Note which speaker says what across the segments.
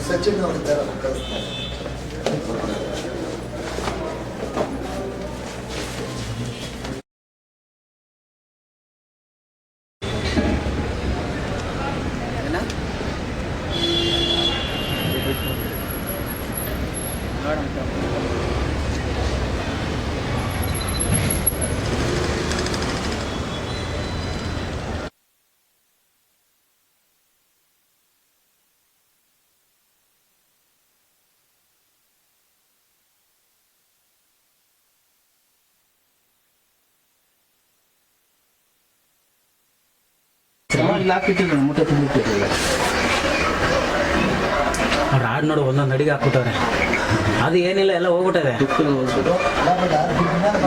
Speaker 1: ಸಚಿನ್ ಅವರಿದ್ದಾರೆ.
Speaker 2: ಅವ್ರು ಆಡ್ ನೋಡು ಒಂದೊಂದು ಅಡಿಗೆ ಹಾಕ್ಬಿಟ್ಟವ್ರೆ. ಅದು ಏನಿಲ್ಲ, ಎಲ್ಲ ಹೋಗ್ಬಿಟ್ಟದೆ.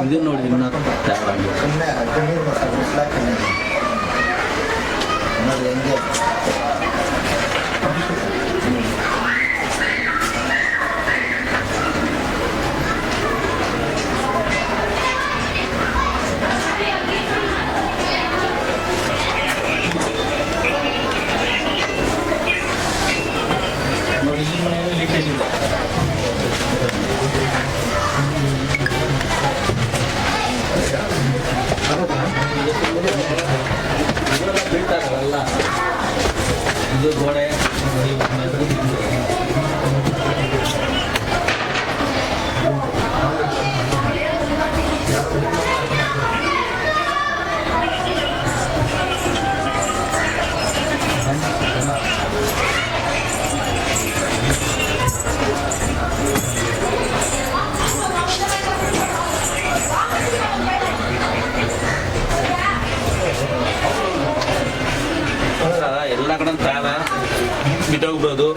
Speaker 2: ಇದು ನೋಡಿ ಇನ್ನ ಬೀಳ್ತಾರಲ್ಲ ಇದು ಗೋಡೆ ಎಲ್ಲ ಕಡೆ ತಾವ ಬಿದ್ದೋಗ್ಬೋದು.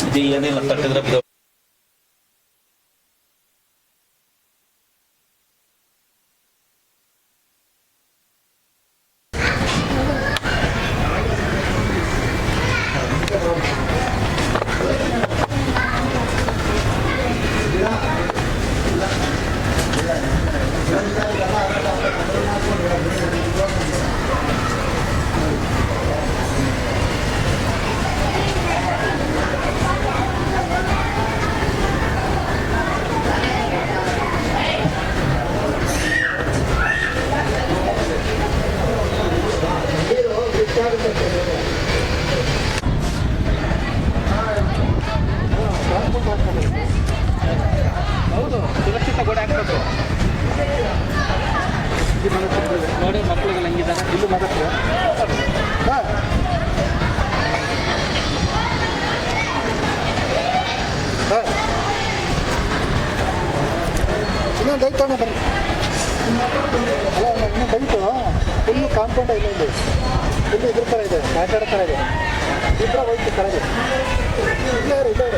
Speaker 2: ಇದು ಏನಿಲ್ಲ ತಟ್ಟಿದ್ರೆ ಬಿದ್ದೋಗ್ಬೋದು. ಹೌದು, ಸುರಕ್ಷಿತ ಗೋಡೆ ಹಾಕ್ಬೇಕು ನೋಡಿ. ಮಕ್ಕಳಿಗೆಲ್ಲ ಹೆಂಗಿದ್ದಾರೆ ಇಲ್ಲೂ ಮಗತ್ತು
Speaker 3: ಇನ್ನೊಂದು ಐತೆ ಬರ್ರಿ. ಅಲ್ಲ ಇನ್ನೂ ಬೈತು ಫುಲ್ಲು ಕಾಂಪೌಂಡ ಇಲ್ಲ, ಇಲ್ಲಿ ಫುಲ್ಲು ಇದ್ರ ಥರ ಇದೆ, ಕಾಟಾಡ ಥರ ಇದೆ. ಇಬ್ಬರ ಹೋಯ್ತು ಕರೆಗೆ ಇಲ್ಲೇ ಇಲ್ಲೇ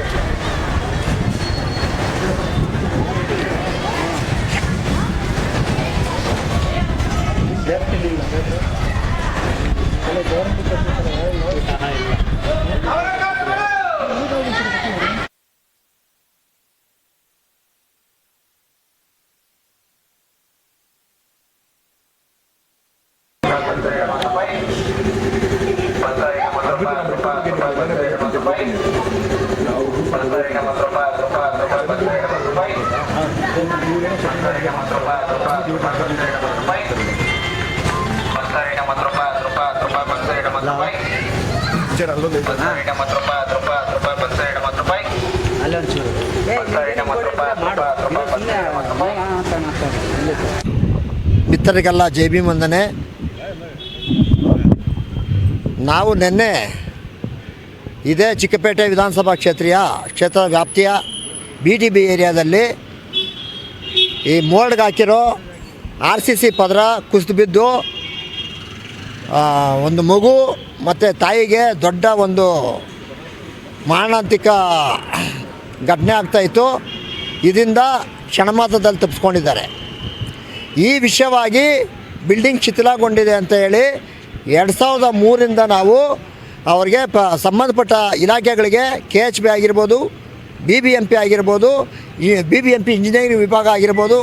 Speaker 3: ಮಿತ್ರರಿಗೆಲ್ಲ ಜೈ ಭೀಮ್ ವಂದನೆ. ನಾವು ನಿನ್ನೆ ಇದೇ ಚಿಕ್ಕಪೇಟೆ ವಿಧಾನಸಭಾ ಕ್ಷೇತ್ರ ವ್ಯಾಪ್ತಿಯ BTB ಏರಿಯಾದಲ್ಲಿ ಈ ಮೋಲ್ಡ್ಗೆ ಹಾಕಿರೋ RCC ಪದರ ಕುಸಿದು ಬಿದ್ದು ಒಂದು ಮಗು ಮತ್ತು ತಾಯಿಗೆ ದೊಡ್ಡ ಒಂದು ಮಾರಣಾಂತಿಕ ಘಟನೆ ಆಗ್ತಾಯಿತ್ತು. ಇದರಿಂದ ಕ್ಷಣಮಾತ್ರದಲ್ಲಿ ತಪ್ಪಿಸ್ಕೊಂಡಿದ್ದಾರೆ. ಈ ವಿಷಯವಾಗಿ ಬಿಲ್ಡಿಂಗ್ ಶಿಥಿಲಗೊಂಡಿದೆ ಅಂತ ಹೇಳಿ 2003ರಿಂದ ನಾವು ಅವರಿಗೆ ಸಂಬಂಧಪಟ್ಟ ಇಲಾಖೆಗಳಿಗೆ KHB ಆಗಿರ್ಬೋದು, BBMP ಆಗಿರ್ಬೋದು, BBMP ಇಂಜಿನಿಯರಿಂಗ್ ವಿಭಾಗ ಆಗಿರ್ಬೋದು,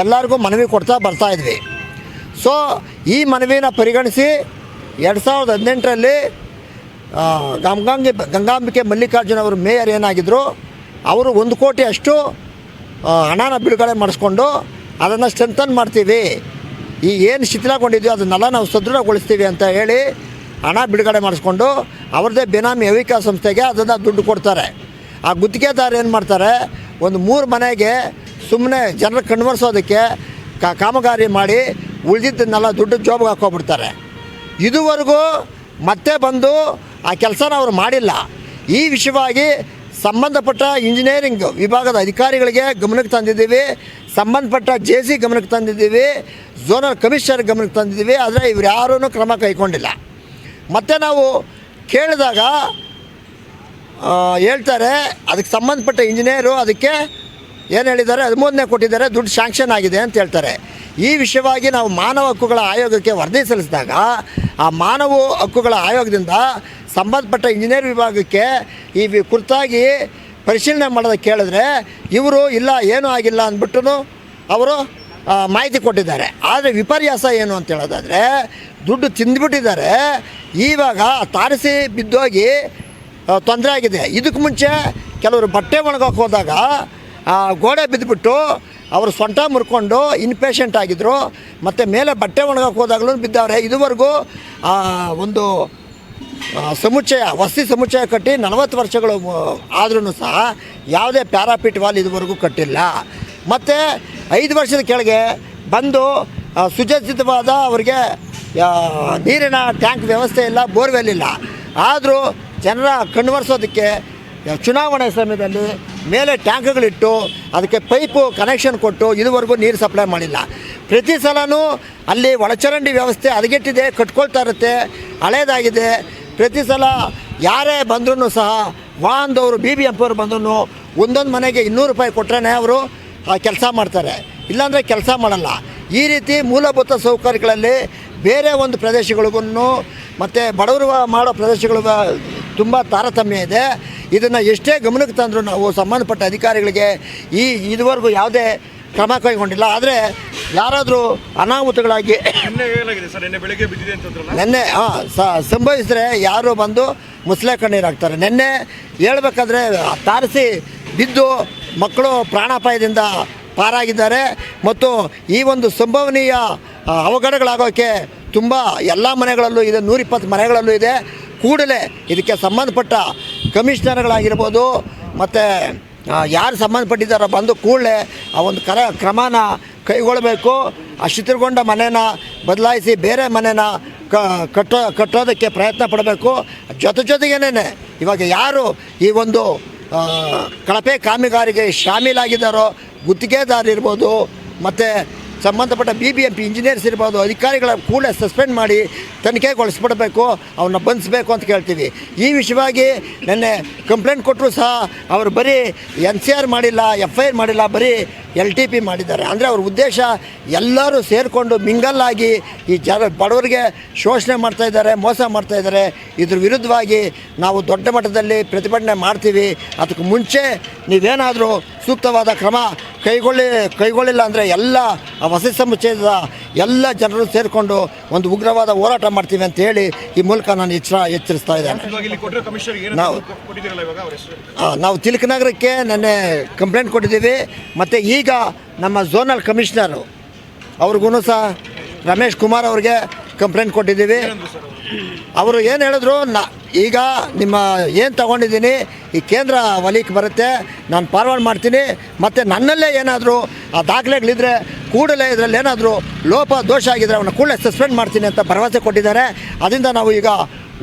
Speaker 3: ಎಲ್ಲರಿಗೂ ಮನವಿ ಕೊಡ್ತಾ ಬರ್ತಾಯಿದ್ವಿ. ಸೊ
Speaker 1: ಈ ಮನವಿನ ಪರಿಗಣಿಸಿ 2018ರಲ್ಲಿ ಗಂಗಾಂಬಿಕೆ ಮಲ್ಲಿಕಾರ್ಜುನ ಅವರು ಮೇಯರ್ ಏನಾಗಿದ್ದರು, ಅವರು 1 ಕೋಟಿ ಅಷ್ಟು ಹಣನ ಬಿಡುಗಡೆ ಮಾಡಿಸ್ಕೊಂಡು ಅದನ್ನು ಸ್ಟ್ರೆಂಥನ್ ಮಾಡ್ತೀವಿ, ಈ ಏನು ಶಿಥಿಲಗೊಂಡಿದ್ವಿ ಅದನ್ನೆಲ್ಲ ನಾವು ಸದೃಢಗೊಳಿಸ್ತೀವಿ ಅಂತ ಹೇಳಿ ಹಣ ಬಿಡುಗಡೆ ಮಾಡಿಸ್ಕೊಂಡು ಅವ್ರದ್ದೇ ಬೇನಾಮಿ ಹವಿಕಾ ಸಂಸ್ಥೆಗೆ ಅದನ್ನು ದುಡ್ಡು ಕೊಡ್ತಾರೆ. ಆ ಗುತ್ತಿಗೆದಾರ ಏನು ಮಾಡ್ತಾರೆ, ಒಂದು 3 ಮನೆಗೆ ಸುಮ್ಮನೆ ಜನರ ಕಣ್ವರ್ಸೋದಕ್ಕೆ ಕಾಮಗಾರಿ ಮಾಡಿ ಉಳಿದಿದ್ದನ್ನೆಲ್ಲ ದುಡ್ಡು ಜೋಬಿಗೆ ಹಾಕ್ಕೊಬಿಡ್ತಾರೆ. ಇದುವರೆಗೂ ಮತ್ತೆ ಬಂದು ಆ ಕೆಲಸನ ಅವರು ಮಾಡಿಲ್ಲ. ಈ ವಿಷಯವಾಗಿ ಸಂಬಂಧಪಟ್ಟ ಇಂಜಿನಿಯರಿಂಗ್ ವಿಭಾಗದ ಅಧಿಕಾರಿಗಳಿಗೆ ಗಮನಕ್ಕೆ ತಂದಿದ್ದೀವಿ, ಸಂಬಂಧಪಟ್ಟ JC ಗಮನಕ್ಕೆ ತಂದಿದ್ದೀವಿ, ಝೋನಲ್ ಕಮಿಷನರ್ ಗಮನಕ್ಕೆ ತಂದಿದ್ದೀವಿ. ಆದರೆ ಇವ್ರು ಯಾರೂ ಕ್ರಮ ಕೈಗೊಂಡಿಲ್ಲ. ಮತ್ತು ನಾವು ಕೇಳಿದಾಗ ಹೇಳ್ತಾರೆ ಅದಕ್ಕೆ ಸಂಬಂಧಪಟ್ಟ ಇಂಜಿನಿಯರು ಅದಕ್ಕೆ ಏನು ಹೇಳಿದ್ದಾರೆ, 13ನೇ ಕೊಟ್ಟಿದ್ದಾರೆ, ದುಡ್ಡು ಶಾಂಕ್ಷನ್ ಆಗಿದೆ ಅಂತ ಹೇಳ್ತಾರೆ. ಈ ವಿಷಯವಾಗಿ ನಾವು ಮಾನವ ಹಕ್ಕುಗಳ ಆಯೋಗಕ್ಕೆ ವರದಿ ಸಲ್ಲಿಸಿದಾಗ ಆ ಮಾನವ ಹಕ್ಕುಗಳ ಆಯೋಗದಿಂದ ಸಂಬಂಧಪಟ್ಟ ಇಂಜಿನಿಯರ್ ವಿಭಾಗಕ್ಕೆ ಈ ಕುರಿತಾಗಿ ಪರಿಶೀಲನೆ ಮಾಡೋದಕ್ಕೆ ಕೇಳಿದ್ರೆ ಇವರು ಇಲ್ಲ ಏನೂ ಆಗಿಲ್ಲ ಅಂದ್ಬಿಟ್ಟು ಅವರು ಮಾಹಿತಿ ಕೊಟ್ಟಿದ್ದಾರೆ. ಆದರೆ ವಿಪರ್ಯಾಸ ಏನು ಅಂತ ಹೇಳೋದಾದರೆ ದುಡ್ಡು ತಿಂದುಬಿಟ್ಟಿದ್ದಾರೆ. ಇವಾಗ ತಾರಸಿ ಬಿದ್ದೋಗಿ ತೊಂದರೆ ಆಗಿದೆ. ಇದಕ್ಕೆ ಮುಂಚೆ ಕೆಲವರು ಬಟ್ಟೆ ಒಣಗೋಕೆ ಹೋದಾಗ ಗೋಡೆ ಬಿದ್ದುಬಿಟ್ಟು ಅವರು ಸೊಂಟ ಮುರ್ಕೊಂಡು ಇನ್ಪೇಷಂಟ್ ಆಗಿದ್ದರು. ಮತ್ತು ಮೇಲೆ ಬಟ್ಟೆ ಒಣಗೋಕೆ ಹೋದಾಗಲೂ ಬಿದ್ದವ್ರೆ. ಇದುವರೆಗೂ ಒಂದು ಸಮುಚ್ಚಯ ವಸತಿ ಸಮುಚ್ಚಯ ಕಟ್ಟಿ 40 ವರ್ಷಗಳು ಆದ್ರೂ ಸಹ ಯಾವುದೇ ಪ್ಯಾರಾಪಿಟ್ ವಾಲ್ ಇದುವರೆಗೂ ಕಟ್ಟಿಲ್ಲ. ಮತ್ತು 5 ವರ್ಷದ ಕೆಳಗೆ ಬಂದು ಸುಸಜ್ಜಿತವಾದ ಅವರಿಗೆ ನೀರಿನ ಟ್ಯಾಂಕ್ ವ್ಯವಸ್ಥೆ ಇಲ್ಲ, ಬೋರ್ವೆಲ್ ಇಲ್ಲ. ಆದರೂ ಜನರ ಕಣ್ವರ್ಸೋದಕ್ಕೆ ಚುನಾವಣೆ ಸಮಯದಲ್ಲಿ ಮೇಲೆ ಟ್ಯಾಂಕ್ಗಳಿಟ್ಟು ಅದಕ್ಕೆ ಪೈಪು ಕನೆಕ್ಷನ್ ಕೊಟ್ಟು ಇದುವರೆಗೂ ನೀರು ಸಪ್ಲೈ ಮಾಡಿಲ್ಲ. ಪ್ರತಿ ಸಲವೂ ಅಲ್ಲಿ ಒಳಚರಂಡಿ ವ್ಯವಸ್ಥೆ ಹದಗೆಟ್ಟಿದೆ, ಕಟ್ಕೊಳ್ತಾ ಇರುತ್ತೆ, ಹಳೇದಾಗಿದೆ. ಪ್ರತಿ ಸಲ ಯಾರೇ ಬಂದ್ರೂ ಸಹ ವಾಹನದವರು BBMP ಅವರು ಬಂದ್ರೂ ಒಂದೊಂದು ಮನೆಗೆ 200 ರೂಪಾಯಿ ಕೊಟ್ಟರೆ ಅವರು ಕೆಲಸ ಮಾಡ್ತಾರೆ, ಇಲ್ಲಾಂದರೆ ಕೆಲಸ ಮಾಡಲ್ಲ. ಈ ರೀತಿ ಮೂಲಭೂತ ಸೌಕರ್ಯಗಳಲ್ಲಿ ಬೇರೆ ಒಂದು ಪ್ರದೇಶಗಳಿಗೂ ಮತ್ತು ಬಡವರು ಮಾಡೋ ಪ್ರದೇಶಗಳಿಗೂ ತುಂಬ ತಾರತಮ್ಯ ಇದೆ. ಇದನ್ನು ಎಷ್ಟೇ ಗಮನಕ್ಕೆ ತಂದರೂ ನಾವು ಸಂಬಂಧಪಟ್ಟ ಅಧಿಕಾರಿಗಳಿಗೆ ಇದುವರೆಗೂ ಯಾವುದೇ ಕ್ರಮ ಕೈಗೊಂಡಿಲ್ಲ. ಆದರೆ ಯಾರಾದರೂ ಅನಾಹುತಗಳಾಗಿ ನೆನ್ನೆ ಸಂಭವಿಸಿದ್ರೆ ಯಾರು ಬಂದು ಮುಸ್ಲೆ ಕಣ್ಣೀರಾಗ್ತಾರೆ. ನೆನ್ನೆ ಹೇಳ್ಬೇಕಾದ್ರೆ ತಾರಸಿ ಬಿದ್ದು ಮಕ್ಕಳು ಪ್ರಾಣಾಪಾಯದಿಂದ ಪಾರಾಗಿದ್ದಾರೆ. ಮತ್ತು ಈ ಒಂದು ಸಂಭವನೀಯ ಅವಘಡಗಳಾಗೋಕ್ಕೆ ತುಂಬ ಎಲ್ಲ ಮನೆಗಳಲ್ಲೂ ಇದೆ, 120 ಮನೆಗಳಲ್ಲೂ ಇದೆ. ಕೂಡಲೇ ಇದಕ್ಕೆ ಸಂಬಂಧಪಟ್ಟ ಕಮಿಷನರ್ಗಳಾಗಿರ್ಬೋದು ಮತ್ತು ಯಾರು ಸಂಬಂಧಪಟ್ಟಿದ್ದಾರೋ ಬಂದು ಕೂಡಲೇ ಆ ಒಂದು ಕ್ರಮನ ಕೈಗೊಳ್ಳಬೇಕು. ಆ ಶಿಥಿಲಗೊಂಡ ಮನೇನ ಬದಲಾಯಿಸಿ ಬೇರೆ ಮನೇನ ಕಟ್ಟೋದಕ್ಕೆ ಪ್ರಯತ್ನ ಪಡಬೇಕು. ಜೊತೆಗೇನೆ ಇವಾಗ ಯಾರು ಈ ಒಂದು ಕಳಪೆ ಕಾಮಗಾರಿಗೆ ಶಾಮೀಲಾಗಿದ್ದಾರೋ ಗುತ್ತಿಗೆದಾರರಿರ್ಬೋದು ಮತ್ತು ಸಂಬಂಧಪಟ್ಟ BBMP ಇಂಜಿನಿಯರ್ಸ್ ಇರ್ಬೋದು, ಅಧಿಕಾರಿಗಳ ಕೂಡಲೇ ಸಸ್ಪೆಂಡ್ ಮಾಡಿ ತನಿಖೆಗೊಳಿಸ್ಬಿಡಬೇಕು, ಅವನ್ನ ಬಂಧಿಸಬೇಕು ಅಂತ ಕೇಳ್ತೀವಿ. ಈ ವಿಷಯವಾಗಿ ನೆನ್ನೆ ಕಂಪ್ಲೇಂಟ್ ಕೊಟ್ಟರು ಸಹ ಅವರು ಬರೀ NCR ಮಾಡಿಲ್ಲ, FIR ಮಾಡಿಲ್ಲ, ಬರೀ LTP ಮಾಡಿದ್ದಾರೆ. ಅಂದರೆ ಅವ್ರ ಉದ್ದೇಶ ಎಲ್ಲರೂ ಸೇರಿಕೊಂಡು ಮಿಂಗಲ್ಲಾಗಿ ಈ ಬಡವರಿಗೆ ಶೋಷಣೆ ಮಾಡ್ತಾಯಿದ್ದಾರೆ, ಮೋಸ ಮಾಡ್ತಾಯಿದ್ದಾರೆ. ಇದ್ರ ವಿರುದ್ಧವಾಗಿ ನಾವು ದೊಡ್ಡ ಮಟ್ಟದಲ್ಲಿ ಪ್ರತಿಭಟನೆ ಮಾಡ್ತೀವಿ. ಅದಕ್ಕೆ ಮುಂಚೆ ನೀವೇನಾದರೂ ಸೂಕ್ತವಾದ ಕ್ರಮ ಕೈಗೊಳ್ಳಿಲ್ಲ ಅಂದರೆ ಎಲ್ಲ ವಸತಿ ಸಮುಚ್ಚಯದ ಎಲ್ಲ ಜನರು ಸೇರಿಕೊಂಡು ಒಂದು ಉಗ್ರವಾದ ಹೋರಾಟ ಮಾಡ್ತೀವಿ ಅಂತ ಹೇಳಿ ಈ ಮೂಲಕ ನಾನು ಎಚ್ಚರಿಸ್ತಾ ಇದ್ದೇನೆ. ನಾವು ತಿಲಕನಗರಕ್ಕೆ ನೆನ್ನೆ ಕಂಪ್ಲೇಂಟ್ ಕೊಟ್ಟಿದ್ದೀವಿ. ಮತ್ತು ಈಗ ನಮ್ಮ ಝೋನಲ್ ಕಮಿಷನರು ಅವ್ರಿಗೂ ಸಹ ರಮೇಶ್ ಕುಮಾರ್ ಅವ್ರಿಗೆ ಕಂಪ್ಲೇಂಟ್ ಕೊಟ್ಟಿದ್ದೀವಿ. ಅವರು ಏನು ಹೇಳಿದ್ರು, ಈಗ ನಿಮ್ಮ ಏನು ತಗೊಂಡಿದ್ದೀನಿ ಈ ಕೇಂದ್ರ ವಲಯಕ್ಕೆ ಬರುತ್ತೆ, ನಾನು ಫಾರ್ವರ್ಡ್ ಮಾಡ್ತೀನಿ. ಮತ್ತು ನನ್ನಲ್ಲೇ ಏನಾದರೂ ಆ ದಾಖಲೆಗಳಿದ್ದರೆ ಕೂಡಲೇ ಇದರಲ್ಲಿ ಏನಾದರೂ ಲೋಪ ದೋಷ ಆಗಿದ್ದರೆ ಅವನ್ನ ಕೂಡಲೇ ಸಸ್ಪೆಂಡ್ ಮಾಡ್ತೀನಿ ಅಂತ ಭರವಸೆ ಕೊಟ್ಟಿದ್ದಾರೆ. ಅದರಿಂದ ನಾವು ಈಗ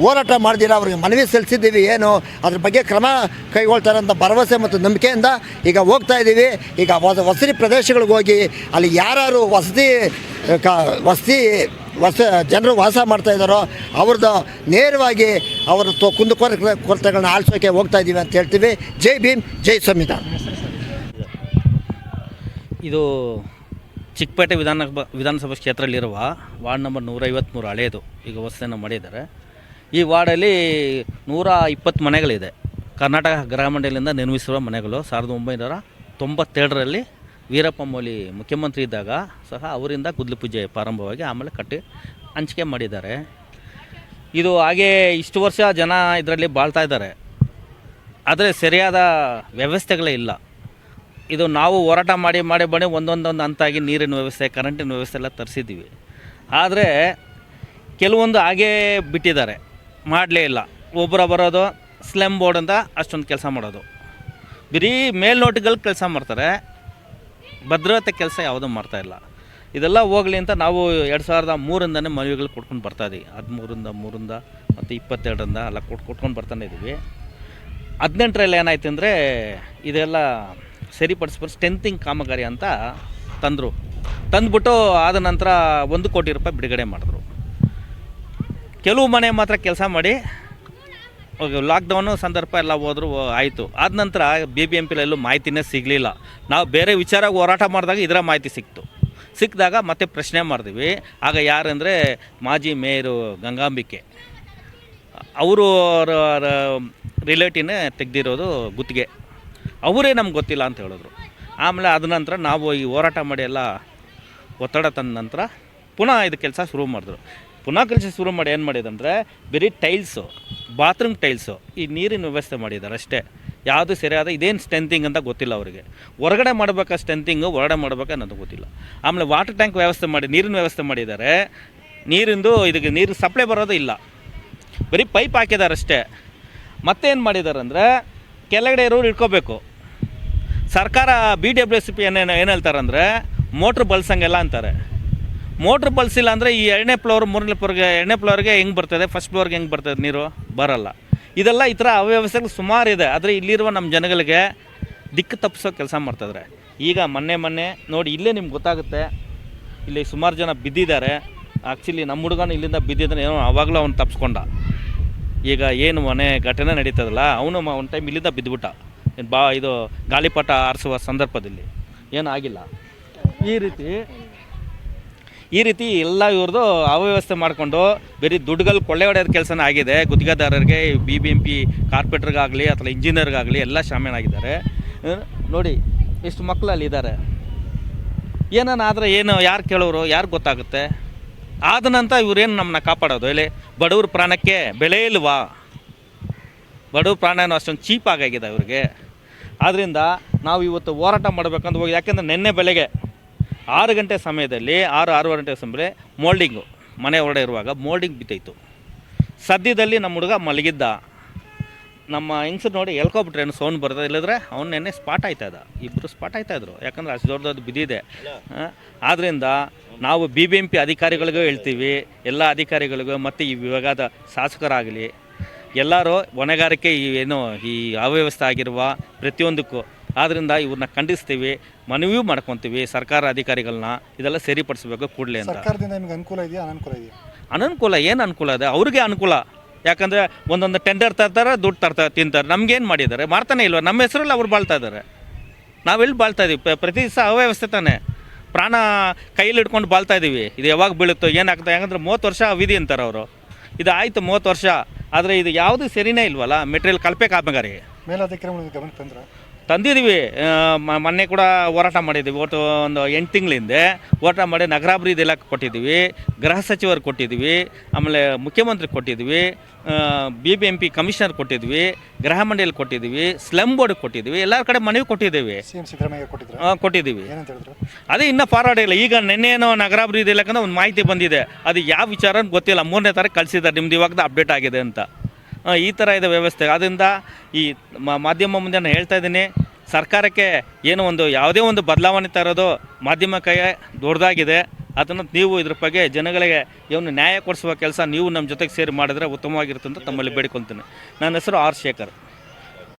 Speaker 1: ಹೋರಾಟ ಮಾಡ್ದಿರ ಅವ್ರಿಗೆ ಮನವಿ ಸಲ್ಲಿಸಿದ್ದೀವಿ. ಏನು ಅದ್ರ ಬಗ್ಗೆ ಕ್ರಮ ಕೈಗೊಳ್ತಾರೆ ಅಂತ ಭರವಸೆ ಮತ್ತು ನಂಬಿಕೆಯಿಂದ ಈಗ ಹೋಗ್ತಾ ಇದ್ದೀವಿ. ಈಗ ವಸತಿ ಪ್ರದೇಶಗಳಿಗೆ ಹೋಗಿ ಅಲ್ಲಿ ಯಾರು ವಸತಿ ಜನರು ವಾಸ ಮಾಡ್ತಾ ಇದ್ದಾರೋ ಅವ್ರದ್ದು ನೇರವಾಗಿ ಅವರ ಕುಂದುಕೊರತೆಗಳನ್ನ ಆಲಿಸೋಕೆ ಹೋಗ್ತಾ ಇದ್ದೀವಿ ಅಂತ ಹೇಳ್ತೀವಿ. ಜೈ ಭೀಮ್, ಜೈ ಸಂವಿಧಾನ.
Speaker 4: ಇದು ಚಿಕ್ಕಪೇಟೆ ವಿಧಾನಸಭಾ ಕ್ಷೇತ್ರದಲ್ಲಿರುವ ವಾರ್ಡ್ ನಂಬರ್ 153 ಹಳೆಯದು. ಈಗ ಹೊಸದನ್ನು ಮಾಡಿದ್ದಾರೆ. ಈ ವಾರ್ಡಲ್ಲಿ 120 ಮನೆಗಳಿದೆ. ಕರ್ನಾಟಕ ಗೃಹ ಮಂಡಳಿಯಿಂದ ನಿರ್ಮಿಸಿರುವ ಮನೆಗಳು 1997ರಲ್ಲಿ ವೀರಪ್ಪ ಮೊಯ್ಲಿ ಮುಖ್ಯಮಂತ್ರಿ ಇದ್ದಾಗ ಸಹ ಅವರಿಂದ ಗುದ್ಲಿ ಪೂಜೆ ಪ್ರಾರಂಭವಾಗಿ ಆಮೇಲೆ ಕಟ್ಟಿ ಹಂಚಿಕೆ ಮಾಡಿದ್ದಾರೆ. ಇದು ಹಾಗೇ ಇಷ್ಟು ವರ್ಷ ಜನ ಇದರಲ್ಲಿ ಬಾಳ್ತಾ ಇದ್ದಾರೆ, ಆದರೆ ಸರಿಯಾದ ವ್ಯವಸ್ಥೆಗಳೇ ಇಲ್ಲ. ಇದು ನಾವು ಹೋರಾಟ ಮಾಡಿ ಒಂದೊಂದು ಹಂತಾಗಿ ನೀರಿನ ವ್ಯವಸ್ಥೆ, ಕರೆಂಟಿನ ವ್ಯವಸ್ಥೆ ಎಲ್ಲ ತರಿಸಿದ್ದೀವಿ. ಆದರೆ ಕೆಲವೊಂದು ಹಾಗೇ ಬಿಟ್ಟಿದ್ದಾರೆ, ಮಾಡಲೇ ಇಲ್ಲ. ಒಬ್ಬರ ಬರೋದು ಸ್ಲಮ್ ಬೋರ್ಡ್ ಅಂತ ಅಷ್ಟೊಂದು ಕೆಲಸ ಮಾಡೋದು, ಬರೀ ಮೇಲ್ನೋಟಗಳು ಕೆಲಸ ಮಾಡ್ತಾರೆ, ಭದ್ರತೆ ಕೆಲಸ ಯಾವುದೂ ಮಾಡ್ತಾಯಿಲ್ಲ. ಇದೆಲ್ಲ ಹೋಗಲಿ ಅಂತ ನಾವು 2003ರಿಂದನೇ ಮನವಿಗಳು ಕೊಟ್ಕೊಂಡು ಬರ್ತಾಯಿದ್ದೀವಿ. 13ರಿಂದ ಮತ್ತು 22ರಿಂದ ಎಲ್ಲ ಕೊಟ್ಕೊಂಡು ಬರ್ತಾನೆ ಇದ್ದೀವಿ. 18ರಲ್ಲಿ ಏನಾಯ್ತು ಅಂದರೆ ಇದೆಲ್ಲ ಸರಿಪಡಿಸ್ಬಿಟ್ಟು ಸ್ಟ್ರೆಂತಿಂಗ್ ಕಾಮಗಾರಿ ಅಂತ ತಂದುಬಿಟ್ಟು ಆದ ನಂತರ 1 ಕೋಟಿ ರೂಪಾಯಿ ಬಿಡುಗಡೆ ಮಾಡಿದ್ರು. ಕೆಲವು ಮನೆ ಮಾತ್ರ ಕೆಲಸ ಮಾಡಿ ಲಾಕ್ಡೌನು ಸಂದರ್ಭ ಎಲ್ಲ ಹೋದ್ರು ಆಯಿತು. ಆದ ನಂತರ BBMP ಎಲ್ಲೂ ಮಾಹಿತಿನೇ ಸಿಗಲಿಲ್ಲ. ನಾವು ಬೇರೆ ವಿಚಾರ ಹೋರಾಟ ಮಾಡಿದಾಗ ಇದರ ಮಾಹಿತಿ ಸಿಕ್ಕಿದಾಗ ಮತ್ತೆ ಪ್ರಶ್ನೆ ಮಾಡ್ತೀವಿ. ಆಗ ಯಾರಂದರೆ ಮಾಜಿ ಮೇಯರು ಗಂಗಾಂಬಿಕೆ ಅವರು ರಿಲೇಟಿವ್ನೇ ತೆಗೆದಿರೋದು ಗುತ್ತಿಗೆ, ಅವರೇ ನಮ್ಗೆ ಗೊತ್ತಿಲ್ಲ ಅಂತ ಹೇಳಿದ್ರು. ಆಮೇಲೆ ಅದ ನಂತರ ನಾವು ಈ ಹೋರಾಟ ಮಾಡಿ ಎಲ್ಲ ಒತ್ತಡ ತಂದ ನಂತರ ಪುನಃ ಇದು ಕೆಲಸ ಶುರು ಮಾಡಿದ್ರು. ಶುರು ಮಾಡಿ ಏನು ಮಾಡಿದಂದರೆ ಬರೀ ಟೈಲ್ಸು, ಬಾತ್ರೂಮ್ ಟೈಲ್ಸು, ಈ ನೀರಿನ ವ್ಯವಸ್ಥೆ ಮಾಡಿದ್ದಾರೆ ಅಷ್ಟೇ. ಯಾವುದು ಸರಿಯಾದ ಇದೇನು ಸ್ಟ್ರೆಂತಿಂಗ್ ಅಂತ ಗೊತ್ತಿಲ್ಲ ಅವರಿಗೆ. ಹೊರಗಡೆ ಮಾಡಬೇಕಾ ಸ್ಟ್ರೆಂತಿಂಗು, ಹೊರಗಡೆ ಮಾಡಬೇಕಾ ಅನ್ನೋದು ಗೊತ್ತಿಲ್ಲ. ಆಮೇಲೆ ವಾಟರ್ ಟ್ಯಾಂಕ್ ವ್ಯವಸ್ಥೆ ಮಾಡಿ, ನೀರಿನ ವ್ಯವಸ್ಥೆ ಮಾಡಿದ್ದಾರೆ. ಇದಕ್ಕೆ ನೀರು ಸಪ್ಲೈ ಬರೋದು ಇಲ್ಲ, ಬರೀ ಪೈಪ್ ಹಾಕಿದ್ದಾರೆ ಅಷ್ಟೇ. ಮತ್ತೇನು ಮಾಡಿದ್ದಾರೆ ಅಂದರೆ ಕೆಳಗಡೆ ಇರೋರು ಇಟ್ಕೋಬೇಕು. ಸರ್ಕಾರ BWSP ಏನು ಹೇಳ್ತಾರೆ ಅಂದರೆ ಮೋಟ್ರ್ ಬಳಸಂಗೆಲ್ಲ ಅಂತಾರೆ. ಮೋಟ್ರ್ ಬಳಸಿಲ್ಲ ಅಂದರೆ ಈ 2ನೇ ಫ್ಲೋರ್ 3ನೇ ಫ್ಲೋರ್ಗೆ 2ನೇ ಫ್ಲೋರ್ಗೆ ಹೆಂಗೆ ಬರ್ತದೆ, ಫಸ್ಟ್ ಫ್ಲೋರ್ಗೆ ಹೆಂಗೆ ಬರ್ತದೆ ನೀರು? ಬರೋಲ್ಲ. ಇದೆಲ್ಲ ಈ ಥರ ಅವ್ಯವಸ್ಥೆಗಳು ಸುಮಾರು ಇದೆ. ಆದರೆ ಇಲ್ಲಿರುವ ನಮ್ಮ ಜನಗಳಿಗೆ ದಿಕ್ಕು ತಪ್ಪಿಸೋ ಕೆಲಸ ಮಾಡ್ತಾಯಿದ್ದಾರೆ. ಈಗ ಮೊನ್ನೆ ನೋಡಿ, ಇಲ್ಲೇ ನಿಮ್ಗೆ ಗೊತ್ತಾಗುತ್ತೆ, ಇಲ್ಲಿ ಸುಮಾರು ಜನ ಬಿದ್ದಿದ್ದಾರೆ. ಆ್ಯಕ್ಚುಲಿ ನಮ್ಮ ಹುಡುಗನ ಇಲ್ಲಿಂದ ಬಿದ್ದಿದ್ದಾನೆ, ಏನೋ ಆವಾಗಲೂ ಅವ್ನು ತಪ್ಪಿಸ್ಕೊಂಡ. ಈಗ ಏನು ಮನೆ ಘಟನೆ ನಡೀತದಲ್ಲ, ಅವನು ಒಂದು ಟೈಮ್ ಇಲ್ಲಿಂದ ಬಿದ್ದುಬಿಟ್ಟ. ಇದು ಗಾಳಿಪಟ ಆರಿಸುವ ಸಂದರ್ಭದಲ್ಲಿ ಏನೂ ಆಗಿಲ್ಲ. ಈ ರೀತಿ ಎಲ್ಲ ಇವ್ರದ್ದು ಅವ್ಯವಸ್ಥೆ ಮಾಡಿಕೊಂಡು ಬರೀ ದುಡ್ಡುಗಳು ಕೊಳ್ಳೆ ಹೊಡೆಯೋದು ಕೆಲಸನೇ ಆಗಿದೆ. ಗುತ್ತಿಗೆದಾರರಿಗೆ, BBMP ಕಾರ್ಪೊರೇಟ್ರಿಗಾಗಲಿ ಅಥವಾ ಇಂಜಿನಿಯರ್ಗಾಗಲಿ ಎಲ್ಲ ಶಾಮೀಲಾಗಿದ್ದಾರೆ. ನೋಡಿ ಎಷ್ಟು ಮಕ್ಕಳು ಅಲ್ಲಿದ್ದಾರೆ. ಏನಾದ್ರೆ ಏನು ಯಾರು ಕೇಳೋರು, ಯಾರು ಗೊತ್ತಾಗುತ್ತೆ? ಆದ ನಂತರ ಇವ್ರೇನು ನಮ್ಮನ್ನ ಕಾಪಾಡೋದು? ಇಲ್ಲಿ ಬಡವ್ರ ಪ್ರಾಣಕ್ಕೆ ಬೆಲೆ ಇಲ್ವಾ? ಬಡವ್ರ ಪ್ರಾಣನೂ ಅಷ್ಟೊಂದು ಚೀಪ್ ಆಗಿದೆ ಇವ್ರಿಗೆ. ಆದ್ದರಿಂದ ನಾವು ಇವತ್ತು ಹೋರಾಟ ಮಾಡಬೇಕಂತ ಹೋಗಿ, ಯಾಕೆಂದರೆ ನಿನ್ನೆ ಬೆಳಗ್ಗೆ 6 ಗಂಟೆ ಸಮಯದಲ್ಲಿ 6-6:30 ಗಂಟೆ ಸಮಯ ಮೋಲ್ಡಿಂಗು ಮನೆ ಹೊರಡೆ ಇರುವಾಗ ಮೋಲ್ಡಿಂಗ್ ಬಿತ್ತೈತು. ಸದ್ಯದಲ್ಲಿ ನಮ್ಮ ಹುಡುಗ ಮಲಗಿದ್ದ, ನಮ್ಮ ಹೆಂಗಸರು ನೋಡಿ ಎಳ್ಕೊಬಿಟ್ರೆ ಸೌಂಡ್ ಬರ್ತದೆ. ಇಲ್ಲದ್ರೆ ಅವ್ನು ನೆನ್ನೆ ಸ್ಪಾಟ್ ಆಯ್ತಾಯಿದ್ದ, ಇಬ್ಬರು ಸ್ಪಾಟ್ ಆಯ್ತಾಯಿದ್ರು. ಯಾಕಂದರೆ ಅಷ್ಟು ದೊಡ್ಡದು ಬಿದ್ದಿದೆ. ಆದ್ದರಿಂದ ನಾವು BBMP ಅಧಿಕಾರಿಗಳಿಗೂ ಹೇಳ್ತೀವಿ, ಎಲ್ಲ ಅಧಿಕಾರಿಗಳಿಗೂ ಮತ್ತು ಈ ವಿಭಾಗದ ಶಾಸಕರಾಗಲಿ ಎಲ್ಲರೂ ಹೊಣೆಗಾರಿಕೆ ಈ ಅವ್ಯವಸ್ಥೆ ಆಗಿರುವ ಪ್ರತಿಯೊಂದಕ್ಕೂ. ಆದ್ದರಿಂದ ಇವ್ರನ್ನ ಖಂಡಿಸ್ತೀವಿ, ಮನವಿಯೂ ಮಾಡ್ಕೊತೀವಿ ಸರ್ಕಾರ ಅಧಿಕಾರಿಗಳನ್ನ, ಇದೆಲ್ಲ ಸರಿಪಡಿಸಬೇಕು ಕೂಡಲೇ ಅಂತ.
Speaker 3: ಸರ್ಕಾರದಿಂದ ನಿಮಗೆ ಅನುಕೂಲ ಇದೆಯಾ, ಅನಾನುಕೂಲ ಇದೆಯಾ?
Speaker 4: ಅನನುಕೂಲ ಏನು ಅನುಕೂಲ ಇದೆ? ಅವ್ರಿಗೆ ಅನುಕೂಲ. ಯಾಕಂದರೆ ಒಂದೊಂದು ಟೆಂಡರ್ ತರ್ತಾರೆ, ದುಡ್ಡು ತಿಂತಾರೆ. ನಮಗೇನು ಮಾಡಿದ್ದಾರೆ? ಮಾಡ್ತಾನೆ ಇಲ್ವ? ನಮ್ಮ ಹೆಸರಲ್ಲಿ ಅವ್ರು ಬಾಳ್ತಾ ಇದ್ದಾರೆ, ನಾವೆಲ್ಲಿ ಬಾಳ್ತಾ ಇದ್ದೀವಿ? ಪ್ರತಿ ದಿವಸ ಅವ್ಯವಸ್ಥೆ ತಾನೆ, ಪ್ರಾಣ ಕೈಯಲ್ಲಿ ಹಿಡ್ಕೊಂಡು ಬಾಳ್ತಾ ಇದ್ದೀವಿ. ಇದು ಯಾವಾಗ ಬೀಳುತ್ತೋ ಏನಾಗ್ತದೆ? ಯಾಕಂದರೆ 30 ವರ್ಷ ವಿಧಿ ಅಂತಾರೆ ಅವರು. ಇದು ಆಯಿತು 30 ವರ್ಷ, ಆದರೆ ಇದು ಯಾವುದು ಸರಿನೇ ಇಲ್ವಲ್ಲ. ಮೆಟೀರಿಯಲ್ ಕಲ್ಪೆ ಕಾಮಗಾರಿ
Speaker 3: ಮೇಲಧಿಕಾರಿಗಳಿಗೆ ಗಮನಕ್ಕೆ
Speaker 4: ತಂದಿದ್ದೀವಿ. ಮೊನ್ನೆ ಕೂಡ ಹೋರಾಟ ಮಾಡಿದ್ದೀವಿ. ಒಟ್ಟು ಒಂದು 8 ತಿಂಗಳಿಂದ ಹೋರಾಟ ಮಾಡಿ ನಗರಾಭಿವೃದ್ಧಿ ಇಲಾಖೆ ಕೊಟ್ಟಿದ್ದೀವಿ, ಗೃಹ ಸಚಿವರು ಕೊಟ್ಟಿದ್ದೀವಿ, ಆಮೇಲೆ ಮುಖ್ಯಮಂತ್ರಿ ಕೊಟ್ಟಿದ್ದೀವಿ, BBMP ಕಮಿಷನರ್ ಕೊಟ್ಟಿದ್ವಿ, ಗೃಹ ಮಂಡಳಿ ಕೊಟ್ಟಿದ್ದೀವಿ, ಸ್ಲಮ್ ಬೋರ್ಡ್ ಕೊಟ್ಟಿದ್ದೀವಿ, ಎಲ್ಲರ ಕಡೆ ಮನವಿ ಕೊಟ್ಟಿದ್ದೀವಿ. ಕೊಟ್ಟಿದ್ದೀವಿ. ಅದೇ ಇನ್ನೂ ಫಾರ್ವರ್ಡ್ ಇಲ್ಲ. ಈಗ ನಿನ್ನೇನೋ ನಗರಾಭಿವೃದ್ಧಿ ಇಲಾಖೆ ಒಂದು ಮಾಹಿತಿ ಬಂದಿದೆ, ಅದು ಯಾವ ವಿಚಾರ ಗೊತ್ತಿಲ್ಲ. 3ನೇ ತಾರೀಕು ಕಳಿಸಿದ್ದಾರೆ, ನಿಮ್ದು ಇವಾಗ ಅಪ್ಡೇಟ್ ಆಗಿದೆ ಅಂತ. ಈ ಥರ ಇದೆ ವ್ಯವಸ್ಥೆ. ಆದ್ದರಿಂದ ಈ ಮಾಧ್ಯಮ ಮುಂದೆ ನಾನು ಹೇಳ್ತಾ ಇದ್ದೀನಿ, ಸರ್ಕಾರಕ್ಕೆ ಏನೋ ಯಾವುದೇ ಒಂದು ಬದಲಾವಣೆ ತರೋದು ಮಾಧ್ಯಮ ಕೈ ದೊಡ್ಡದಾಗಿದೆ. ಅದನ್ನು ನೀವು ಇದ್ರ ಬಗ್ಗೆ ಜನಗಳಿಗೆ ಏನು ನ್ಯಾಯ ಕೊಡಿಸುವ ಕೆಲಸ ನೀವು ನಮ್ಮ ಜೊತೆಗೆ ಸೇರಿ ಮಾಡಿದ್ರೆ ಉತ್ತಮವಾಗಿರುತ್ತೆ ಅಂತ ತಮ್ಮಲ್ಲಿ ಬೇಡಿಕೊಳ್ತೀನಿ. ನನ್ನ ಹೆಸರು R. ಶೇಖರ್.